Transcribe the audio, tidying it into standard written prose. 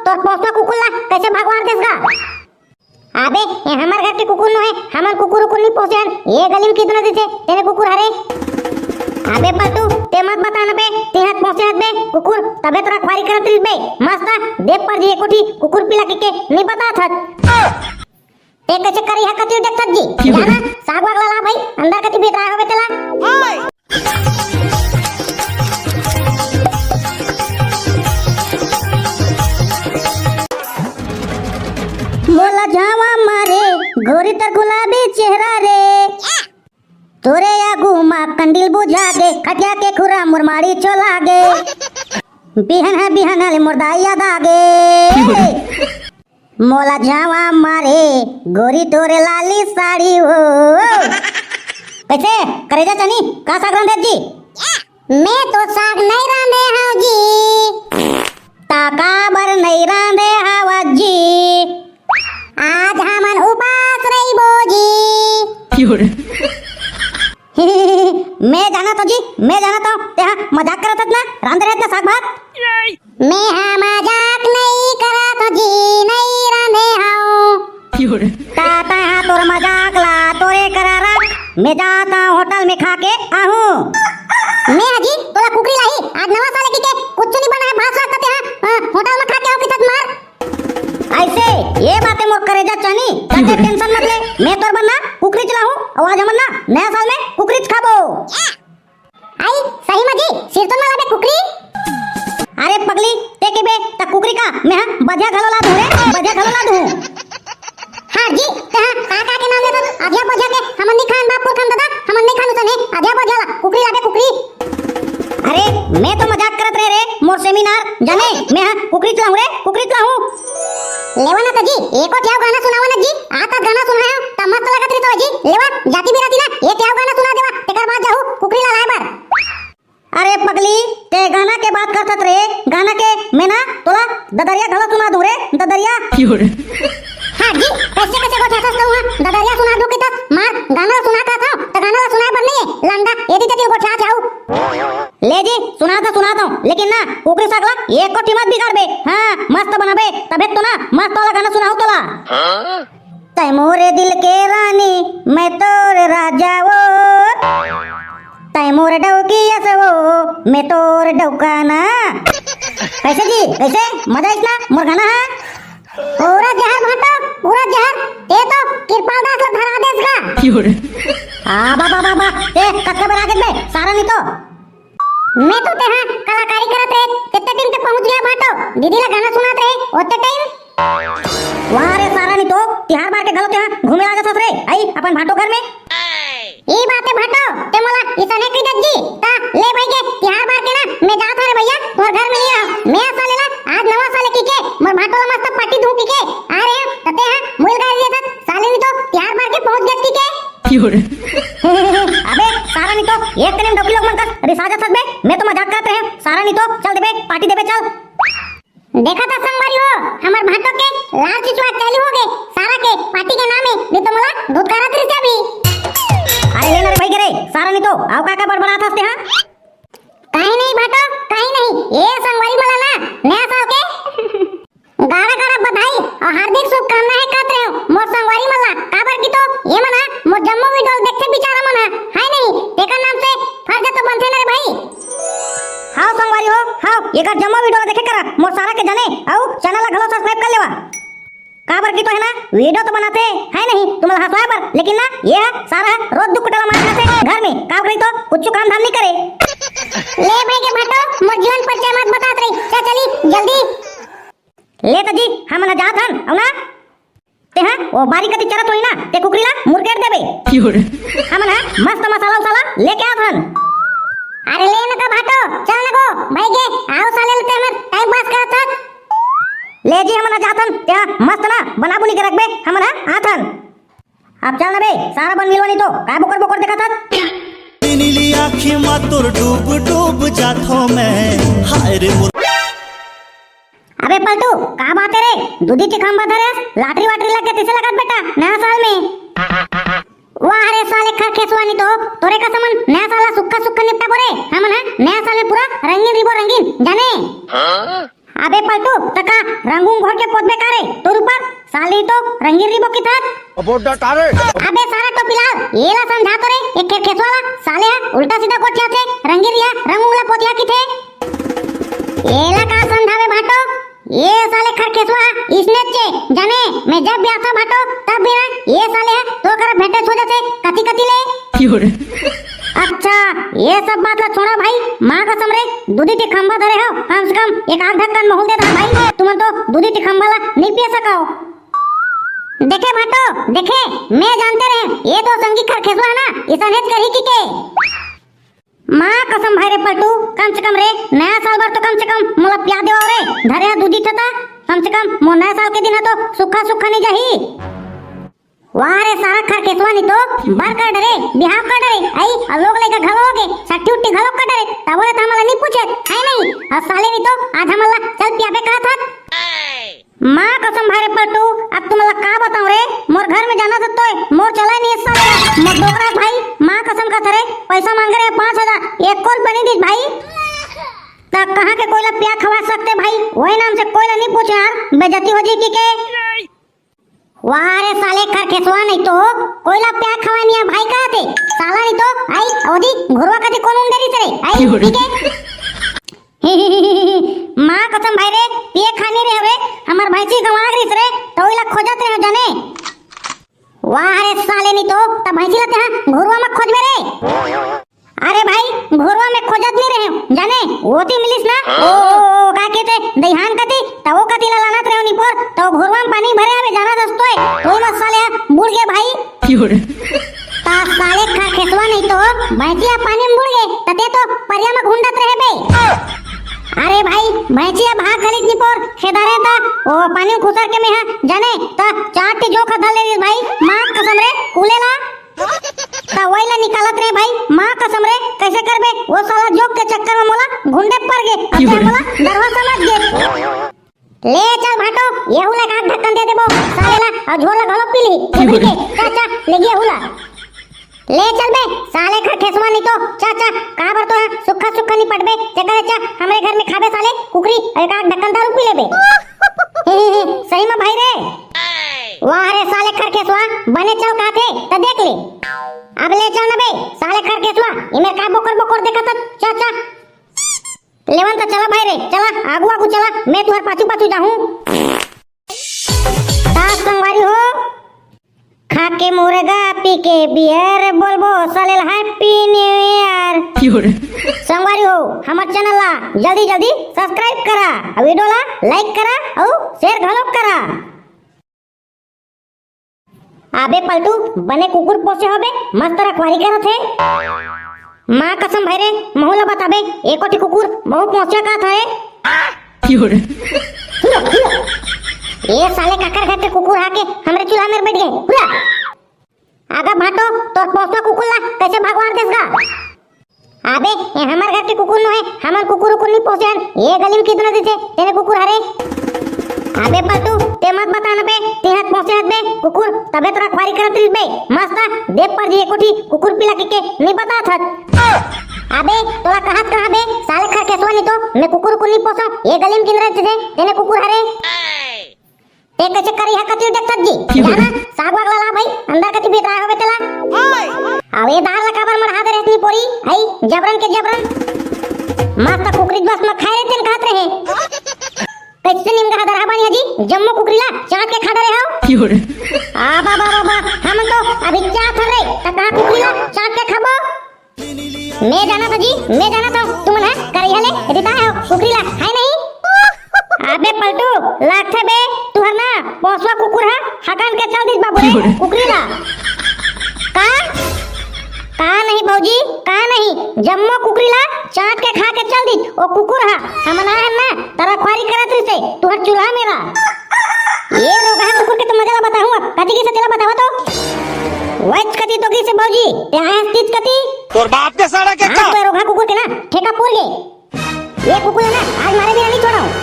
तोर पोसना कुकुर ला कैसे भगवान देस गा? अबे ये हमार घर के कुकुर नो है, हमार कुकुर को नहीं पोसेन। ये गली में कितना दिसे तेरे कुकुर हरे? अबे पलटू ते मत बता न बे, ते हाथ पोसे हाथ बे कुकुर तबे तोरा ख्वारी करत रिस बे। मस्त देख पर जी कोठी कुकुर पिला के नहीं बता थत। ते कैसे करी है कति देख सक जी? जाना साग वाग ला भाई अंदर कति भीतर होवे तेला। मोला जावा मारे गोरी तर गुलाबी चेहरा रे, तोरे आगू मा कंडील बुझा दे खटिया के खुरा मुरमाड़ी चला गे। बिहन ले मुर्दाई याद आ गे। मोला जावा मारे गोरी तोरे लाली साड़ी हो। कैसे करेजा चनी का साग रांधे जी? मैं तो साग नहीं रांधे हूँ जी। ताका बर नहीं रांधे हवा जी, आज हमन उपास रही बोजी। मैं जाना तो जी, मैं जाना तो ते मजाक करत ना रांधे रहत ना साग भात। मैं मजाक नहीं करत जी, नहीं रांधे हूँ। ताता तोर मजाक ला तोरे करा रख, मैं जाता होटल में खा के आहूं। मैं जी तोला कुकरी लाई आज नवा साल की के कुछ नहीं बना है भात साग करते होटल में खा के आओ कि तक मार। ऐसे ये बातें मोर करेजा चनी तते टेंशन मत ले, मैं तोर बनना कुकरी चलाऊं आवाज हमन ना नया साल में कुकरी खाबो। आई सही में जी सिर तो ना लाबे कुकरी। अरे पगली ते के बे त कुकरी का मैं बजा घलो ला दूं रे, बजा घलो ला दूं। हां जी का के नाम ले तो आजा बजा के हमन नहीं खान बाप को खान दादा हमन नहीं खानु तने आजा बजा ला कुकरी लाबे कुकरी। अरे मैं तो मजाक करत रे मोर सेमिनार जाने मैं कुकरी चलाऊं रे, कुकरी चलाऊं। लेवा ना जी एको त्याव गाना सुनावा ना जी, आता गाना सुनायो त मस्त लागत रे तो जी। लेवा जाति बिराती ना ये त्याव गाना सुना देवा तेकर बाद जाहू कुकरी ला लाए बार। अरे पगली ते गाना के बात करत रे, गाना के मैं ना तोला ददरिया घलो सुना दूं रे, ददरिया। हां जी कैसे कैसे को ठाठस कहूं ददरिया सुना दूं कि त मार गाना सुना का था त गाना सुनाए बर नहीं है लंडा एदी तेती को ठा जाऊ। ले जी सुनाता हूं लेकिन ना कुकरी सागला एक कोठी मत बिगाड़ बे। हां मस्त बनाबे तबे तो ना मस्त वाला गाना सुनाऊ तोला। तै मोरे दिल के रानी मैं तोर राजा वो, तै मोरे डौकी असवो मैं तोर डौकाना। कैसे जी कैसे मजा इतना मोर गाना है पूरा जहर भाटो पूरा जहर ते तो कृपाल दास ला धरा देस का। बाबा ते कक्के बना के बे सारा नहीं तो मैं तो ते हां कलाकारी करत रे कितने टाइम पे पहुंच गया भाटो दीदी ला गाना सुनात रे ओते टाइम। वाह रे सारा नहीं तो तिहार बार के गलत हां घूमे आगे ससरे आई अपन भाटो घर में। ई बातें भाटो ते मोला इसने की दज्जी ता ले भाई के तिहार बार के ना मैं जात रे भैया तोर घर में लिया मैं साले ला आज नवा साल की के मोर भाटो ला मस्त पार्टी धू की के आ रे तते हां मोल गाय दिया था साले नहीं तो तिहार बार के पहुंच गत की के। अबे सारा नहीं तो एक कने डोकी लोग मन का रिसाजा सक बे, मैं तो मजाक करते हैं सारा नहीं तो चल दे बे पार्टी दे बे चल। देखा था संगवारी हो हमर भाटो के लाल चिचुआ चालू हो गए सारा के पार्टी के नाम में नहीं तो मोला दूध करा दे भी। अरे ले ना रे भाई रे सारा नहीं तो आओ का बड़बड़ात हस्ते हां काहे नहीं भाटो काहे नहीं ये संगवारी मला ना नया साल के गाड़ा बधाई और हार्दिक शुभकामनाएं कहत रहे हो मोर संगवारी मला काबर की तो ये मना मोर जम्मो वीडियो देखते बेचारा मना है नहीं तेकर नाम से फर्ज तो बनथे ना रे भाई। हां संगवारी हो हां ये का जम्मो वीडियो देखे करा मोर सारा के जाने आओ चैनल ला घलो सब्सक्राइब कर लेवा। काबर की तो है ना वीडियो तो बनाते है नहीं तुम्हारा हंसवाए पर लेकिन ना ये सारा रोज दुख कुटला मार करते घर में काम करी तो कुछ काम धाम नहीं करे। ले भाई के भाटो मोर जीवन परिचय मत बतात रही चली जल्दी ले तो जी हम ना जात हन औ ना ते हां वो बारी कति चरत होई ना ते कुकरी ला मुरकेट देबे हम ना मस्त मसाला उसाला लेके आत हन। अरे ले न का भाटो चल न गो भाई के आओ साले ले हमर टाइम पास करत हन। ले जी हम ना जात हन ते मस्त ना बना बुनी के रखबे हम ना आत हन। अब चल न बे सारा बन मिलवनी तो काय बोकर बोकर देखत हन। नीली आँखें मा तोर डूब डूब जाथो मैं हाय रे। अबे पलटू का बात है रे दूधी के खंबा धरे लाटरी वाटरी लग के तिसे लगत बेटा नया साल में। वाह रे साले खा खेसवानी तो तोरे का समन नया साल सुक्का सुक्का निपटा बोरे हमन है नया साल में पूरा रंगीन रिबो रंगीन जाने। अबे पलटू तका रंगून घोर के पोत बेकारे तोर ऊपर साली तो रंगीन रिबो की थात अबोडा तारे अबे सारा टोपीलाल येला समझा तो रे एक खेत वाला साले उल्टा सीधा कोठिया थे रंगीन रिया रंगूला पोतिया की थे येला का समझावे भाटो ये साले खरखेसवा इसने चे जाने मैं जब भी आता भाटो तब भी ना ये साले तो कर भेंटे सो जाते कति कति ले अच्छा ये सब बात ला छोड़ो भाई माँ कसम रे दूधी के खंबा धरे हो कम से कम एक आध ढक्कन महूल दे दो भाई तुम तो दूधी के खंबा ला नहीं पी सकाओ देखे भाटो देखे मैं जानते रहे ये तो संगी खरखेसवा है ना इस अनहेज कर ही की के माँ कसम भाई रे पलटू कम से कम रे नया साल भर तो कम से कम मोला प्यार देवा रे धरे दूधी थता कम से कम मो नया साल के दिन तो सुखा सुखा नहीं जाही वाह रे सारा खरखेसवा नहीं तो बार कर डरे बिहाव कर डरे आई अब लोग लेकर घर होगे सट्टी उट्टी घलोक कर डरे तब बोले तो हमारा नहीं पूछे है नहीं अब साले नहीं तो आज हमारा चल पिया पे कहा था माँ कसम भाई रे पलटू अब तुम्हारा का बताऊं रे मोर घर में जाना तो मोर चला नहीं इस साले मोर डोकरा भाई माँ कसम का थरे पैसा मांग रहे 5000 एक कौन बनी दी भाई तब कहाँ के कोयला पिया खवा सकते भाई वही नाम से कोयला नहीं पूछ यार बेइज्जती हो जी के वाह रे साले खरखेसवा नहीं तो कोयला प्याग खवानी है भाई कहा थे साला नहीं तो आई अवधि घुरवा कति कौन उंडेरी रे आई ठीक है माँ कसम भाई रे पिए खाने रे रे हमार भाईची गवाग रिस रे तो इला खोजत रे जाने वाह रे साले नहीं तो तब भाईची लते हां घुरवा में खोज में रे अरे भाई घुरवा में खोजत नहीं रहे जाने ओती मिलिस ना ओ का कहते दहिहान कति तो वो कति लानत रहे नी पर तो घुरवा में पानी भरे आवे जाना दस्तोय तो मत साले बुड़ गए भाई ता साले खरखेसवा नहीं तो भैंसिया पानी में बुड़ गए तते तो परिया में घुंडत रहे बे अरे भाई भैंसिया भाग खरीद नी पर खेदारे था ओ पानी में खुसर के में है जाने ता चाट जो खा ले भाई मां कसम रे कुलेला ता वहीला निकालत रे भाई माँ कसम रे कैसे करबे वो साला जोक के चक्कर में मोला घुंडे पर गे अब मोला डरवा समझ गे ले चल भाटो ये हुला का ढक्कन दे देबो सालेला और झोला घलो पीली के चाचा ले गया हुला ले चल बे साले खरखेसवा नहीं तो चाचा का भर तो सुखा सुखा नहीं पड़बे जगह चा हमरे घर में खाबे साले कुकरी एक आध ढक्कन दारू पी लेबे सही में भाई रे वाह रे साले खरखेसवा बने चल का थे त देख ले अब ले चल ना बे साले खरखेसवा इमे का बोकर देखत चाचा लेवन तो चला भाई रे चला आगू आगू चला मैं तुहर पाछू पाछू जाऊं सास संगवारी हो खा के मुर्गा पी के बियर बोलबो साले हैप्पी न्यू ईयर संगवारी हो हमार चैनल ला जल्दी जल्दी सब्सक्राइब करा वीडियो ला लाइक करा और शेयर घलोक करा आबे पलटू बने कुकुर पोसे होबे मस्त रखवारी करत है माँ कसम भाई रे मोहला बताबे एकोटी कुकुर बहुत पोसे का था ये साले काकर घर के कुकुर आके हमरे चूल्हा में बैठ गए पूरा आगा भाटो तोर पोसना कुकुर ला कैसे भगवान देसगा आबे ये हमार घर के कुकुर न है हमार कुकुर को नहीं पोसे ये गली में कितना देते तेरे कुकुर हरे आबे पलटू ते मत बता ना बे ते हाथ पहुंचे हाथ बे कुकुर तबे तोरा खवारी करत रही बे मस्ता देव पर जी कोठी कुकुर पिला के नहीं बता था आबे तोरा कहत कहां बे साले खरखेसवा नहीं तो मैं कुकुर को नहीं पोसा ये गली में किन रहते थे तेने कुकुर हरे ते कैसे करी है कति देखत जी जाना साग वाग ला भाई अंदर कति बेटा होबे तेला अब ये दाल लका पर मर हाथ रहती पोरी आई जबरन के जबरन मस्त कुकरी बस में खाए तेन कहत रहे कैसे निम का दरहा बानी जी जम्मू कुकरीला चाट के खा रहे हो आ बाबा बाबा हम तो अभी क्या कर रहे तका कुकरीला चाट के खाबो मैं जाना था जी मैं जाना था तुम ना करी हले देता है कुकरीला है नहीं अबे पलटू लागथे बे तू है ना पोसवा कुकुर है हकान के चल दिस बाबू रे कुकरीला का नहीं भौजी का नहीं जम्मू कुकरीला चाट के खा के चल दी ओ कुकुर हा हमना है ना तारा ख्वारी करत रही से तू हर चूल्हा मेरा ये रोगा कुकुर के तुम मजा बताऊं अब कति की से तेला बतावा तो वैच कति तो की से भौजी ते है स्थित कति तोर बाप के साड़ा के का रोगा कुकुर के ना ठेका पूर गए ये कुकुर है ना आज मारे बिना नहीं छोड़ाऊं